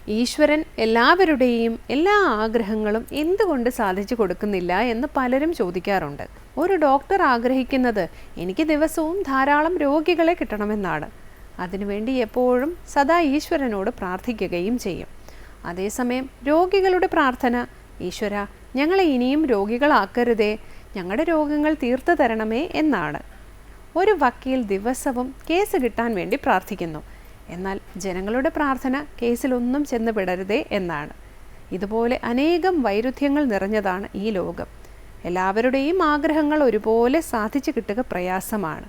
ഈശ്വരൻ എല്ലാവരുടെയും എല്ലാ ആഗ്രഹങ്ങളും എന്തുകൊണ്ട് സാധിച്ചു കൊടുക്കുന്നില്ല എന്ന് പലരും ചോദിക്കാറുണ്ട്. ഒരു ഡോക്ടർ ആഗ്രഹിക്കുന്നത് എനിക്ക് ദിവസവും ധാരാളം രോഗികളെ കിട്ടണമെന്നാണ്. അതിനുവേണ്ടി എപ്പോഴും സദാ ഈശ്വരനോട് പ്രാർത്ഥിക്കുകയും ചെയ്യും. അതേസമയം രോഗികളുടെ പ്രാർത്ഥന, ഈശ്വര ഞങ്ങളെ ഇനിയും രോഗികളാക്കരുതേ, ഞങ്ങളുടെ രോഗങ്ങൾ തീർത്തു തരണമേ എന്നാണ്. ഒരു വക്കീൽ ദിവസവും കേസ് കിട്ടാൻ വേണ്ടി പ്രാർത്ഥിക്കുന്നു. എന്നാൽ ജനങ്ങളുടെ പ്രാർത്ഥന കേസിലൊന്നും ചെന്ന് പെടരുതേ എന്നാണ്. ഇതുപോലെ അനേകം വൈരുദ്ധ്യങ്ങൾ നിറഞ്ഞതാണ് ഈ ലോകം. എല്ലാവരുടെയും ആഗ്രഹങ്ങൾ ഒരുപോലെ സാധിച്ചു കിട്ടുക പ്രയാസമാണ്.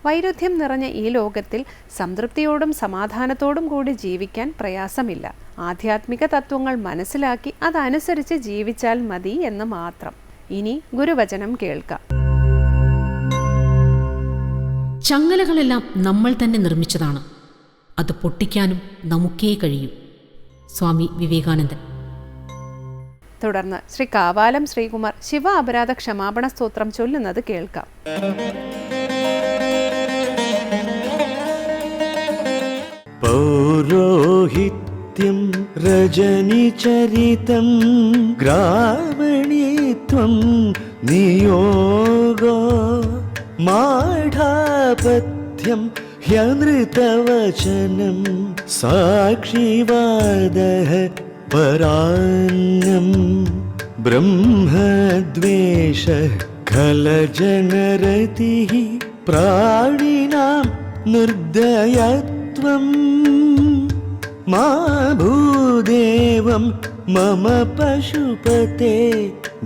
വൈരുദ്ധ്യം നിറഞ്ഞ ഈ ലോകത്തിൽ സംതൃപ്തിയോടും സമാധാനത്തോടും കൂടി ജീവിക്കാൻ പ്രയാസമില്ല. ആധ്യാത്മിക തത്വങ്ങൾ മനസ്സിലാക്കി അതനുസരിച്ച് ജീവിച്ചാൽ മതി എന്ന് മാത്രം. ഇനി ഗുരുവചനം കേൾക്കാം. ചങ്ങലകളെല്ലാം നമ്മൾ തന്നെ നിർമ്മിച്ചതാണ്. അത് പൊട്ടിക്കാനും നമുക്കേ കഴിയൂ. സ്വാമി വിവേകാനന്ദൻ. തുടർന്ന് ശ്രീ കാവാലം ശ്രീകുമാർ ശിവ അപരാധ ക്ഷമാപണ സ്തോത്രം ചൊല്ലുന്നത് കേൾക്കാം. പൗരോഹിത്യം രജനിചരിതം ഗ്രാമണീത്വം നിയോഗോ മാഠാപത്യം ഹ്യനൃതവചനം സാക്ഷിവാദഃ പരാന്നം ബ്രഹ്മദ്വേഷഃ ഖലജനരതിഃ പ്രാണിനാം നിർദയത്വം മാ ഭൂദേവം മമ പശുപതേ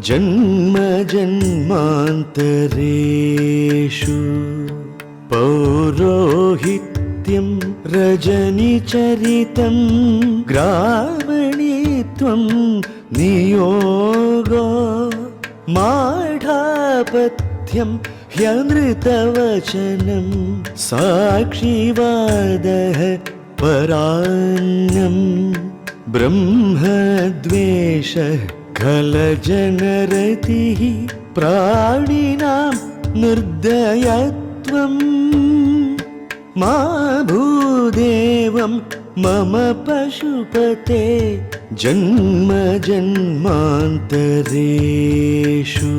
ജന്മ ജന്മാന്തരേഷു. പൗരോഹിത്യം രജനിചരിതം ഗ്രാമണീത്വം നിയോഗോ മാഠാപത്യം ഹ്യനൃതവചനം സാക്ഷിവാദഃ പരാന്നം ബ്രഹ്മദ്വേഷഃ ഖലജനരതിഃ പ്രാണിനാം നിർദയത്വം മാ ഭൂദേവം മമ പശുപതേ ജന്മ ജന്മാന്തരേഷു.